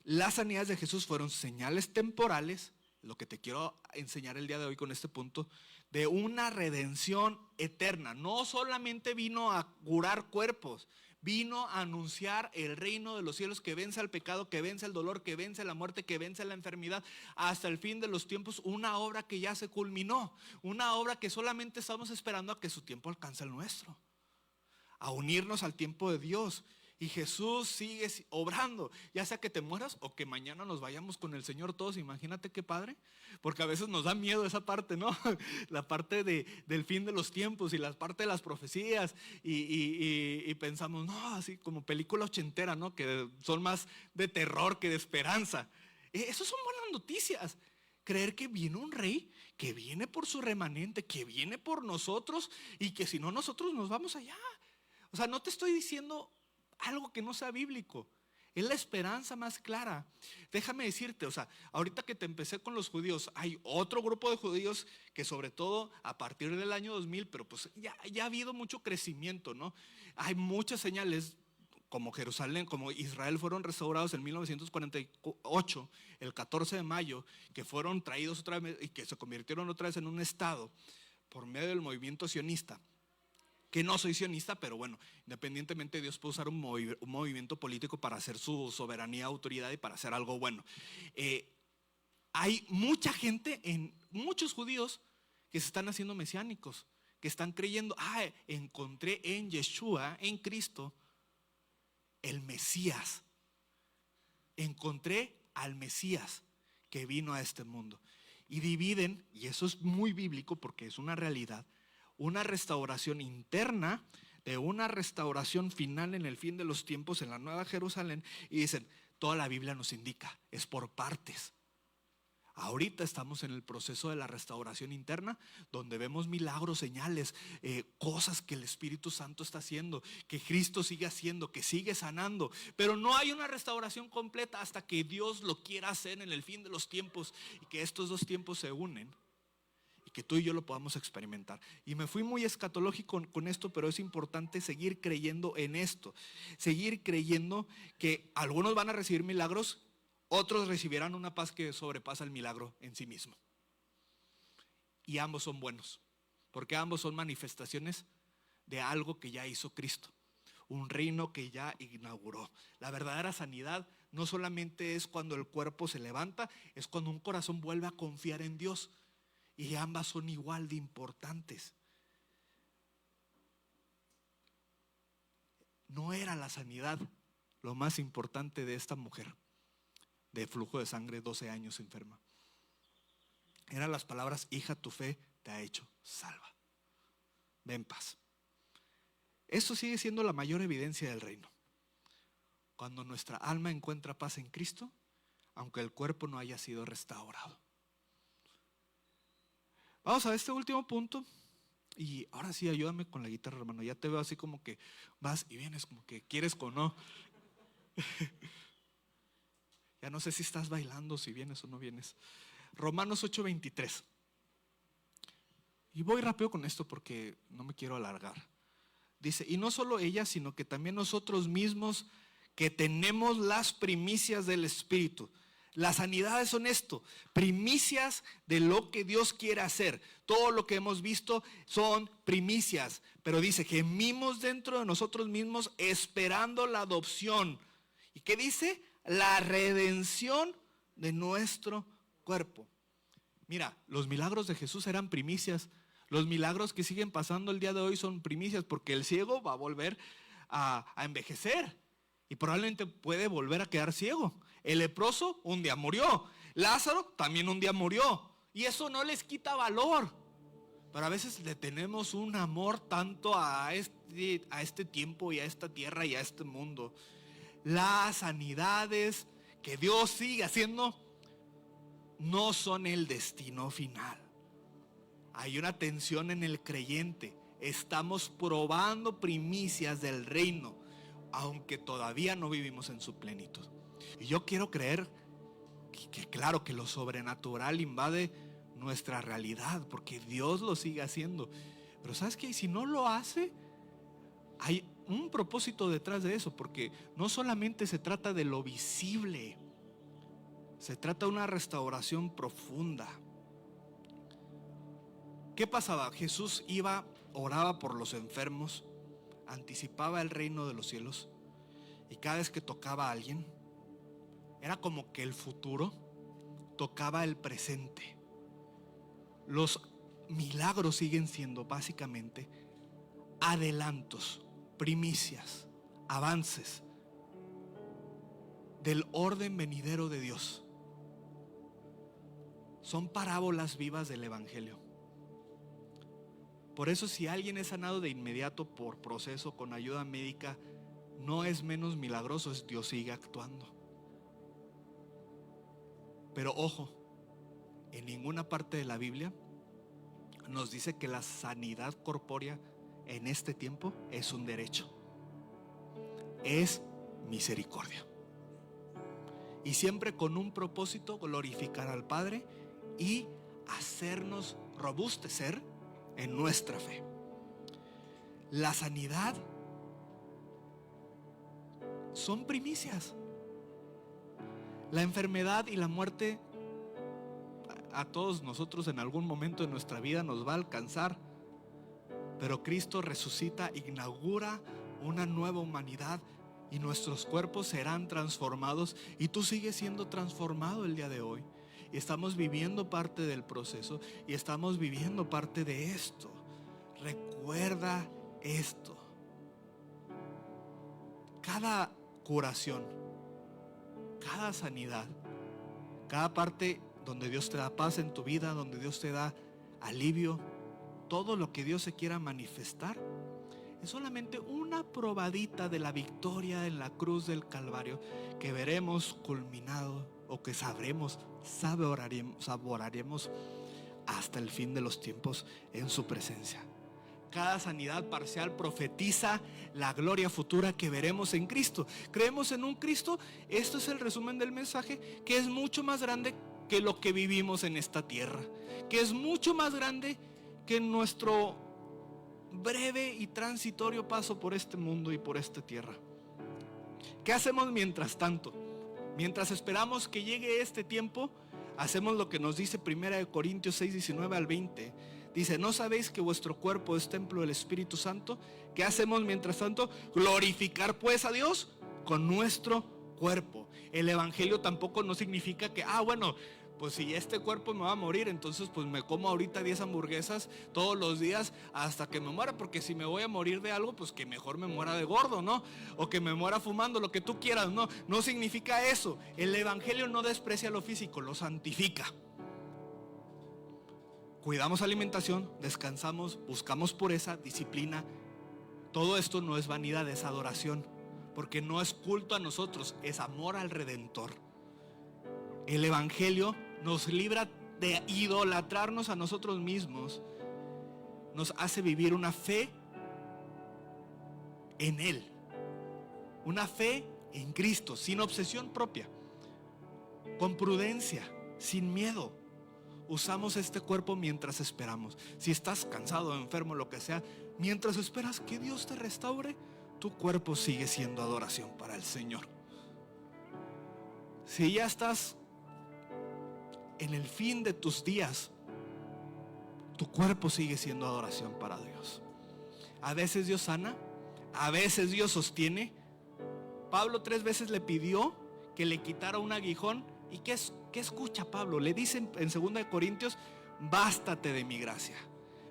Speaker 1: las sanidades de Jesús fueron señales temporales, lo que te quiero enseñar el día de hoy con este punto, de una redención eterna. No solamente vino a curar cuerpos, vino a anunciar el reino de los cielos que vence al pecado, que vence el dolor, que vence la muerte, que vence la enfermedad hasta el fin de los tiempos. Una obra que ya se culminó, una obra que solamente estamos esperando a que su tiempo alcance el nuestro, a unirnos al tiempo de Dios. Y Jesús sigue obrando, ya sea que te mueras o que mañana nos vayamos con el Señor todos. Imagínate qué padre, porque a veces nos da miedo esa parte, ¿no? La parte del fin de los tiempos y la parte de las profecías, y pensamos, no, así como película ochentera, ¿no? Que son más de terror que de esperanza. Esas son buenas noticias. Creer que viene un rey, que viene por su remanente, que viene por nosotros, y que si no, nosotros nos vamos allá. O sea, no te estoy diciendo algo que no sea bíblico. Es la esperanza más clara. Déjame decirte, o sea, ahorita que te empecé con los judíos, hay otro grupo de judíos que, sobre todo a partir del año 2000, pero pues ya ha habido mucho crecimiento, ¿no? Hay muchas señales, como Jerusalén, como Israel fueron restaurados en 1948, el 14 de mayo, que fueron traídos otra vez y que se convirtieron otra vez en un estado por medio del movimiento sionista. Que no soy sionista, pero bueno, independientemente, Dios puede usar un movimiento político para hacer su soberanía, autoridad y para hacer algo bueno. Hay mucha gente, muchos judíos, que se están haciendo mesiánicos, que están creyendo: encontré en Yeshua, en Cristo, el Mesías. Encontré al Mesías que vino a este mundo. Y dividen, y eso es muy bíblico porque es una realidad, una restauración interna, de una restauración final en el fin de los tiempos, en la Nueva Jerusalén. Y dicen, toda la Biblia nos indica, es por partes. Ahorita estamos en el proceso de la restauración interna, donde vemos milagros, señales, cosas que el Espíritu Santo está haciendo, que Cristo sigue haciendo, que sigue sanando. Pero no hay una restauración completa hasta que Dios lo quiera hacer en el fin de los tiempos, y que estos dos tiempos se unen y que tú y yo lo podamos experimentar. Y me fui muy escatológico con esto, pero es importante seguir creyendo en esto, seguir creyendo que algunos van a recibir milagros, otros recibirán una paz que sobrepasa el milagro en sí mismo. Y ambos son buenos, porque ambos son manifestaciones de algo que ya hizo Cristo, un reino que ya inauguró. La verdadera sanidad no solamente es cuando el cuerpo se levanta, es cuando un corazón vuelve a confiar en Dios. Y ambas son igual de importantes. No era la sanidad lo más importante de esta mujer de flujo de sangre, 12 años enferma. Eran las palabras: hija, tu fe te ha hecho salva. Ve en paz. Eso sigue siendo la mayor evidencia del reino. Cuando nuestra alma encuentra paz en Cristo, aunque el cuerpo no haya sido restaurado. Vamos a este último punto. Y ahora sí, ayúdame con la guitarra, hermano. Ya te veo así como que vas y vienes, como que quieres o no. Ya no sé si estás bailando, si vienes o no vienes. Romanos 8:23. Y voy rápido con esto porque no me quiero alargar. Dice, y no solo ella, sino que también nosotros mismos, que tenemos las primicias del Espíritu. Las sanidades son esto, primicias de lo que Dios quiere hacer. Todo lo que hemos visto son primicias. Pero dice, gemimos dentro de nosotros mismos esperando la adopción. ¿Y qué dice? La redención de nuestro cuerpo. Mira, los milagros de Jesús eran primicias. Los milagros que siguen pasando el día de hoy son primicias, porque el ciego va a volver a envejecer y probablemente puede volver a quedar ciego. El leproso un día murió. Lázaro también un día murió. Y eso no les quita valor. Pero a veces le tenemos un amor tanto a este tiempo y a esta tierra y a este mundo. Las sanidades que Dios sigue haciendo no son el destino final. Hay una tensión en el creyente. Estamos probando primicias del reino, aunque todavía no vivimos en su plenitud. Y yo quiero creer que claro que lo sobrenatural invade nuestra realidad, porque Dios lo sigue haciendo. Pero ¿sabes qué? Si no lo hace, hay un propósito detrás de eso, porque no solamente se trata de lo visible, se trata de una restauración profunda. ¿Qué pasaba? Jesús iba, oraba por los enfermos, anticipaba el reino de los cielos, y cada vez que tocaba a alguien, era como que el futuro tocaba el presente. Los milagros siguen siendo básicamente adelantos, primicias, avances del orden venidero de Dios. Son parábolas vivas del Evangelio. Por eso, si alguien es sanado de inmediato por proceso con ayuda médica, no es menos milagroso, es Dios sigue actuando. Pero ojo, en ninguna parte de la Biblia nos dice que la sanidad corpórea en este tiempo es un derecho, es misericordia. Y siempre con un propósito: glorificar al Padre y hacernos robustecer en nuestra fe. La sanidad son primicias. La enfermedad y la muerte a todos nosotros en algún momento de nuestra vida nos va a alcanzar, pero Cristo resucita, inaugura una nueva humanidad y nuestros cuerpos serán transformados, y tú sigues siendo transformado el día de hoy. Y estamos viviendo parte del proceso y estamos viviendo parte de esto. Recuerda esto. Cada curación, cada sanidad, cada parte donde Dios te da paz en tu vida, donde Dios te da alivio, todo lo que Dios se quiera manifestar es solamente una probadita de la victoria en la cruz del Calvario que veremos culminado, o que saborearemos hasta el fin de los tiempos en su presencia. Cada sanidad parcial profetiza la gloria futura que veremos en Cristo. Creemos en un Cristo, esto es el resumen del mensaje, que es mucho más grande que lo que vivimos en esta tierra, que es mucho más grande que nuestro breve y transitorio paso por este mundo y por esta tierra. ¿Qué hacemos mientras tanto? Mientras esperamos que llegue este tiempo, hacemos lo que nos dice 1 Corintios 6, 19 al 20. Dice: ¿no sabéis que vuestro cuerpo es templo del Espíritu Santo? ¿Qué hacemos mientras tanto? Glorificar pues a Dios con nuestro cuerpo. El evangelio tampoco no significa que, bueno, pues si este cuerpo me va a morir, entonces pues me como ahorita 10 hamburguesas todos los días hasta que me muera, porque si me voy a morir de algo, pues que mejor me muera de gordo, ¿no? O que me muera fumando, lo que tú quieras, no. No significa eso. El evangelio no desprecia lo físico, lo santifica. Cuidamos alimentación, descansamos, buscamos pureza, disciplina. Todo esto no es vanidad, es adoración, porque no es culto a nosotros, es amor al Redentor. El evangelio nos libra de idolatrarnos a nosotros mismos, nos hace vivir una fe en Él, una fe en Cristo, sin obsesión propia, con prudencia, sin miedo. Usamos este cuerpo mientras esperamos. Si estás cansado, enfermo, lo que sea, mientras esperas que Dios te restaure, tu cuerpo sigue siendo adoración para el Señor. Si ya estás en el fin de tus días, tu cuerpo sigue siendo adoración para Dios. A veces Dios sana, a veces Dios sostiene. Pablo 3 veces le pidió que le quitara un aguijón. ¿Y qué escucha Pablo? Le dicen en 2 Corintios: bástate de mi gracia,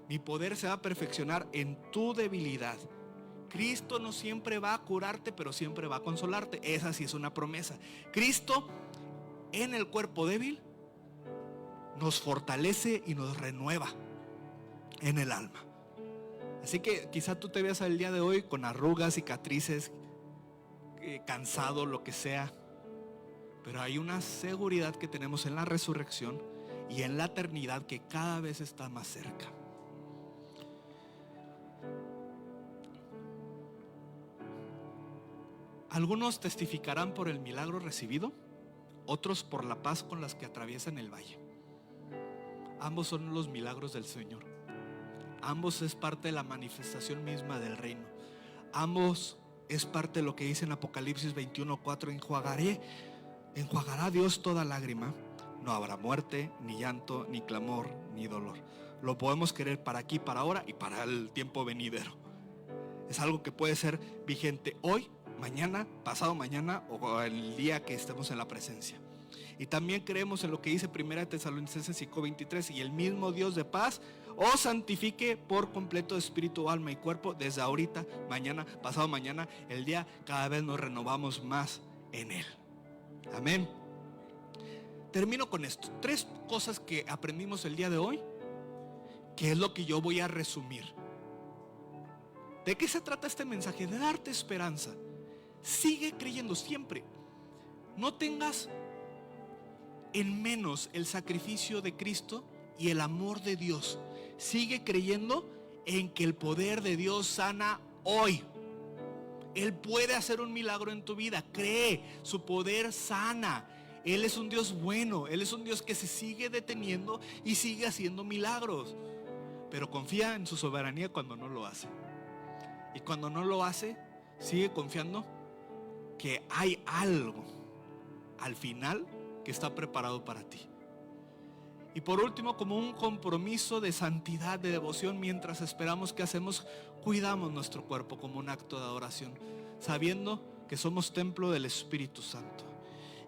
Speaker 1: mi poder se va a perfeccionar en tu debilidad. Cristo no siempre va a curarte, pero siempre va a consolarte. Esa sí es una promesa. Cristo en el cuerpo débil nos fortalece y nos renueva en el alma. Así que quizá tú te veas el día de hoy con arrugas, cicatrices, cansado, lo que sea, pero hay una seguridad que tenemos en la resurrección y en la eternidad que cada vez está más cerca. Algunos testificarán por el milagro recibido, otros por la paz con las que atraviesan el valle. Ambos son los milagros del Señor. Ambos es parte de la manifestación misma del reino. Ambos es parte de lo que dice en Apocalipsis 21:4: enjuagará Dios toda lágrima. No habrá muerte, ni llanto, ni clamor, ni dolor. Lo podemos querer para aquí, para ahora y para el tiempo venidero. Es algo que puede ser vigente hoy, mañana, pasado mañana o el día que estemos en la presencia. Y también creemos en lo que dice 1 Tesalonicenses 5:23: y el mismo Dios de paz os santifique por completo espíritu, alma y cuerpo, desde ahorita, mañana, pasado mañana, el día. Cada vez nos renovamos más en Él. Amén. Termino con esto. 3 cosas que aprendimos el día de hoy, que es lo que yo voy a resumir. ¿De qué se trata este mensaje? De darte esperanza. Sigue creyendo siempre. No tengas en menos el sacrificio de Cristo y el amor de Dios. Sigue creyendo en que el poder de Dios sana hoy. Él puede hacer un milagro en tu vida. Cree, su poder sana. Él es un Dios bueno. Él es un Dios que se sigue deteniendo y sigue haciendo milagros. Pero confía en su soberanía cuando no lo hace. Y cuando no lo hace, sigue confiando que hay algo al final que está preparado para ti. Y por último, como un compromiso de santidad, de devoción, mientras esperamos, ¿qué hacemos? Cuidamos nuestro cuerpo como un acto de adoración, sabiendo que somos templo del Espíritu Santo.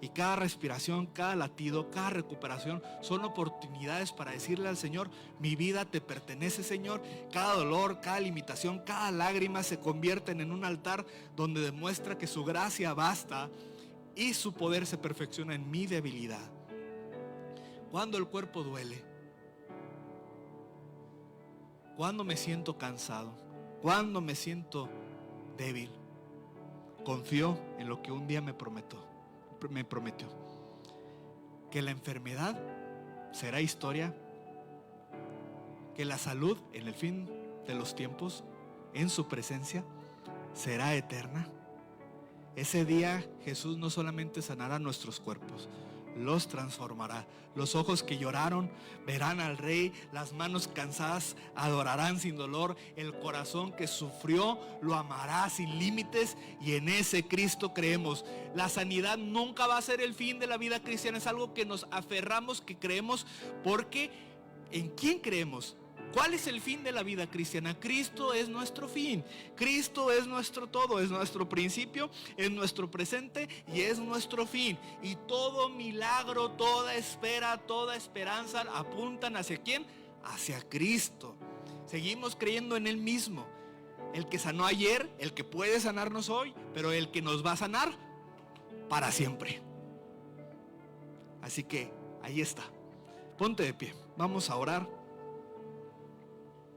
Speaker 1: Y cada respiración, cada latido, cada recuperación son oportunidades para decirle al Señor: mi vida te pertenece, Señor. Cada dolor, cada limitación, cada lágrima se convierten en un altar donde demuestra que su gracia basta y su poder se perfecciona en mi debilidad. Cuando el cuerpo duele, cuando me siento cansado, cuando me siento débil, confío en lo que un día me prometió, que la enfermedad será historia, que la salud en el fin de los tiempos, en su presencia, será eterna. Ese día Jesús no solamente sanará nuestros cuerpos, los transformará. Los ojos que lloraron verán al Rey, las manos cansadas adorarán sin dolor, el corazón que sufrió lo amará sin límites, y en ese Cristo creemos. La sanidad nunca va a ser el fin de la vida cristiana, es algo que nos aferramos, que creemos, porque ¿en quién creemos? ¿Cuál es el fin de la vida cristiana? Cristo es nuestro fin. Cristo es nuestro todo, es nuestro principio, es nuestro presente y es nuestro fin. Y todo milagro, toda espera, toda esperanza apuntan ¿hacia quién? Hacia Cristo. Seguimos creyendo en Él mismo, el que sanó ayer, el que puede sanarnos hoy, pero el que nos va a sanar para siempre. Así que ahí está. Ponte de pie, vamos a orar.